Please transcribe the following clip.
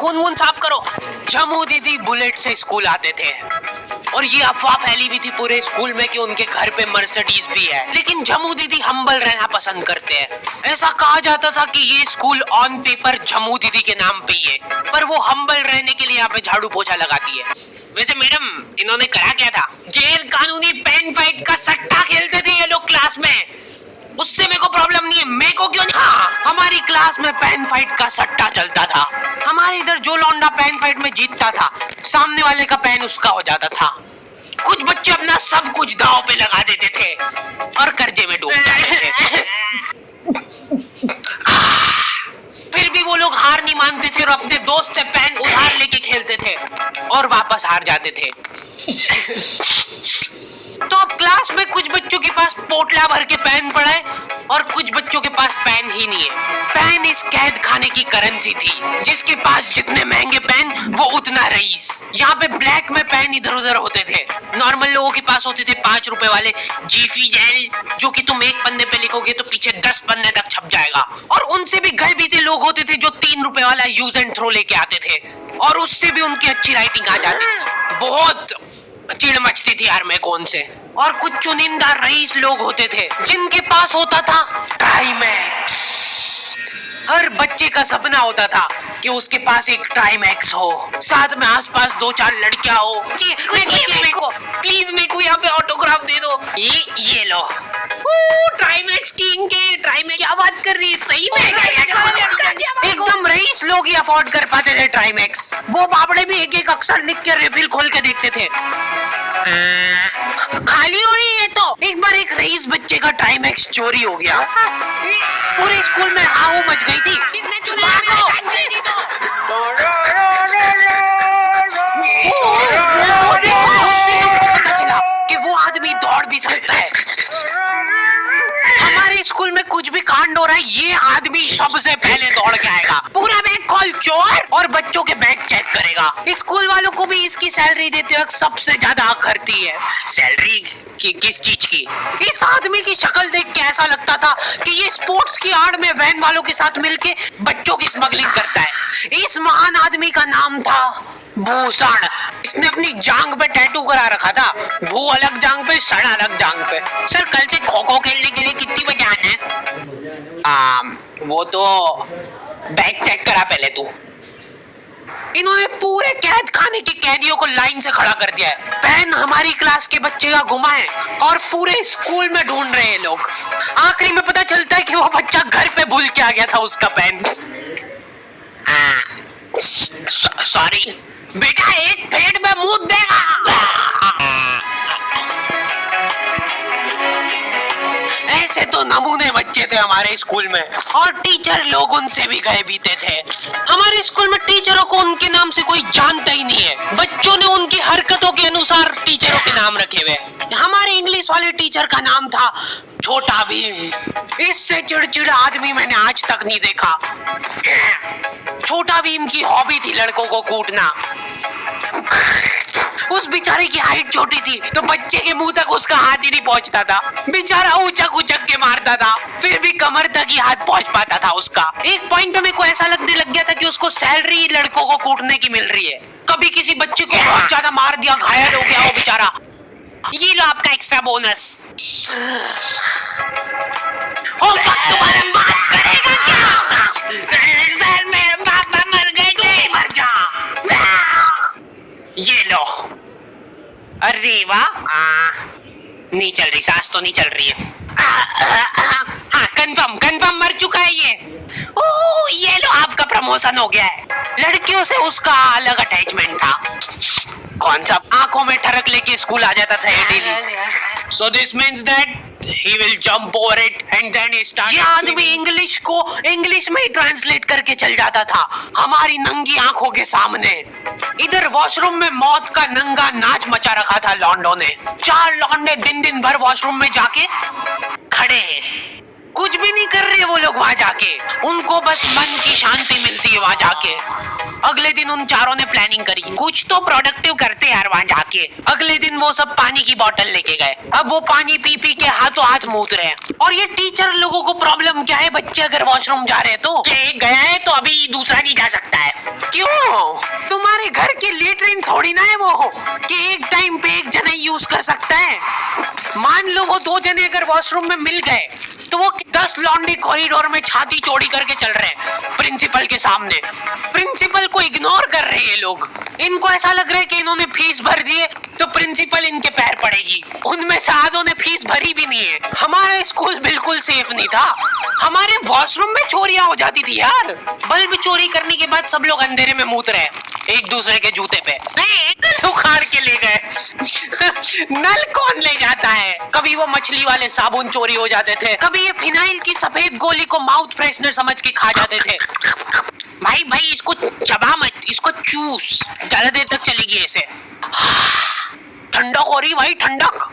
खून वून साफ करो। जम्मू दीदी बुलेट से स्कूल आते थे और ये अफवाह फैली हुई थी पूरे स्कूल में कि उनके घर पे मर्सिडीज भी है, लेकिन जम्मू दीदी हम्बल रहना पसंद करते हैं। ऐसा कहा जाता था कि ये स्कूल ऑन पेपर जम्मू दीदी के नाम पे ही है, पर वो हम्बल रहने के लिए यहाँ पे झाड़ू पोछा लगाती है। वैसे मैडम, इन्होंने करा क्या था? गैर कानूनी पेन फाइट का सट्टा खेलते थे ये लोग क्लास में। उससे मेरे को प्रॉब्लम नहीं है, मेरे को क्यों नहीं? हाँ, हमारी क्लास में पेन फाइट का सट्टा चलता था। हमारे इधर जो लौंडा पेन फाइट में जीतता था, सामने वाले का पेन उसका हो जाता था। कुछ बच्चे अपना सब कुछ दांव पे लगा देते थे और कर्जे में डूब जाते थे। फिर भी वो लोग हार नहीं मानते थे और अपने दोस्त से पेन उधार लेके खेलते थे और वापस हार जाते थे। तो अब क्लास में कुछ बच्चों के पास पोटला भर के पेन पड़ा है और कुछ बच्चों के पास पेन ही नहीं है। पेन इस कैद खाने की करेंसी थी, जिसके पास जितने महंगे पेन वो उतना रईस। यहाँ पे ब्लैक में पेन इधर उधर होते थे। नॉर्मल लोगों के पास होते थे 5 रुपए वाले जीफी जेल, जो कि तुम एक पन्ने पे लिखोगे तो पीछे 10 पन्ने तक छप जाएगा। और उनसे भी गए बीते लोग होते थे जो 3 रुपए वाला यूज एंड थ्रो लेके आते थे और उससे भी उनकी अच्छी राइटिंग आ जाती थी। बहुत चिढ़ मचती थी यार मेरे को उनसे। और कुछ चुनिंदा रईस लोग होते थे जिनके पास होता था ट्राइमैक्स। हर बच्चे का सपना होता था कि उसके पास एक ट्राइमैक्स हो, साथ में आसपास 2-4 लड़कियां हो। प्लीज मेरे को यहाँ पे ऑटोग्राफ दे दो। ये लो। ट्राइमैक्स किंग के ट्राइमैक्स। क्या बात कर रही है? सही में एकदम रईस लोग ही अफोर्ड कर पाते थे ट्राइमैक्स। वो बाबड़े भी एक एक अक्षर लिख के रिफिल खोल के देखते थे। खाली हो रही है तो एक बार एक रईस बच्चे का ट्राइमैक्स चोरी हो गया। पूरे स्कूल में आओ मच गई थी। पता चला कि वो आदमी दौड़ भी सकता है। हमारे स्कूल में कुछ भी कांड हो रहा है, ये आदमी सबसे पहले दौड़ के आएगा, पूरा बैग खोल चोर, और बच्चों के बैग चेक करेगा। स्कूल वालों को भी इसकी सैलरी देते वक्त सबसे ज्यादा करती है। सैलरी किस चीज की? इस आदमी की शक्ल देख के ऐसा लगता था कि ये स्पोर्ट्स की आड़ में वैन वालों के साथ मिलके बच्चों की स्मगलिंग करता है। इस महान आदमी का नाम था भूषण। इसने अपनी जांग पे टैटू करा रखा था, भू अलग जांग पे, सड़ अलग जांग पे। सर, कल से खो खो खेलने के लिए कितनी बजे आना है? वो तो बैग चेक करा पहले तू। इन्होंने पूरे कैद खाने के कैदियों को लाइन से खड़ा कर दिया है। पेन हमारी क्लास के बच्चे का गुमा है और पूरे स्कूल में ढूंढ रहे हैं लोग। आखिरी में पता चलता है कि वो बच्चा घर पे भूल के आ गया था उसका पेन। सॉरी बेटा, एक पेड़ में मुंह देगा। ऐसे तो नमूने बच्चे थे हमारे स्कूल में, और टीचर लोग उनसे भी गए बीते थे। हमारे स्कूल में टीचरों को उनके नाम से कोई जानता ही नहीं है। बच्चों ने उनकी हरकतों के अनुसार टीचरों के नाम रखे हुए। हमारे इंग्लिश वाले टीचर का नाम था छोटा भीम। इससे चिड़चिड़ा आदमी मैंने आज तक नहीं देखा। छोटा भीम की हॉबी थी लड़कों को कूटना। उस बेचारे की हाइट छोटी थी तो बच्चे के मुंह तक उसका हाथ ही नहीं पहुंचता था। बेचारा उचक उचक के मारता था, फिर भी कमर तक ही हाथ पहुंच पाता था उसका। एक पॉइंट पे मेरे को ऐसा लगने लग गया था कि उसको सैलरी लड़कों को कूटने की मिल रही है। कभी किसी बच्चे को बहुत ज्यादा मार दिया, घायल हो गया वो बेचारा, ये लो आपका एक्स्ट्रा बोनस। तुम्हारा बात करेगा क्या? सर, मेरे पापा मर गए थे। मर जा। ये लो। अरे वाह, नहीं चल रही, सांस तो नहीं चल रही है। हाँ, कंफर्म मर चुका है ये। ये लो, आपका प्रमोशन हो गया है। लड़कियों से उसका अलग अटैचमेंट था। कौन सा? आंखों में ठरक लेके स्कूल आ जाता था ये daily. So this means that he will jump over it and then he started. ये आदमी इंग्लिश को इंग्लिश में ही ट्रांसलेट करके चल जाता था हमारी नंगी आंखों के सामने। इधर वॉशरूम में मौत का नंगा नाच मचा रखा था लौंडों ने। 4 लौंडे दिन भर वॉशरूम में जाके खड़े हैं। कुछ भी नहीं कर रहे वो लोग वहाँ जाके, उनको बस मन की शांति मिलती है वहाँ जाके। अगले दिन उन चारों ने प्लानिंग करी, कुछ तो प्रोडक्टिव करते यार वहाँ जाके। अगले दिन वो सब पानी की बोतल लेके गए। अब वो पानी पी पी के हाथों हाथ मूत रहे हैं। और ये टीचर लोगों को प्रॉब्लम क्या है, बच्चे अगर वॉशरूम जा रहे हैं तो एक गया है तो अभी दूसरा नहीं जा सकता है। क्यों? तुम्हारे घर की लेटरिन थोड़ी ना है वो कि एक टाइम पे एक जना यूज कर सकता है। मान लो वो 2 जने अगर वॉशरूम में मिल गए तो वो 10 लौंडे कॉरिडोर में छाती चौड़ी करके चल रहे हैं प्रिंसिपल के सामने। प्रिंसिपल को इग्नोर कर रहे हैं ये लोग। इनको ऐसा लग रहा है कि इन्होंने फीस भर दी है तो प्रिंसिपल इनके पैर पड़ेगी। उनमें से आधों ने फीस भरी भी नहीं है। हमारा स्कूल बिल्कुल सेफ नहीं था। हमारे वॉशरूम में चोरियां हो जाती थी यार। बल्ब चोरी करने के बाद सब लोग अंधेरे में मूत रहे एक दूसरे के जूते पे। नहीं, उखाड़ के ले गए। नल कौन ले जाता है? कभी वो मछली वाले साबुन चोरी हो जाते थे, कभी ये फिनाइल की सफेद गोली को माउथ फ्रेशनर समझ के खा जाते थे। भाई भाई इसको चबा मत, इसको चूस, ज्यादा देर तक चलेगी ऐसे। ठंडक हो रही भाई, ठंडक।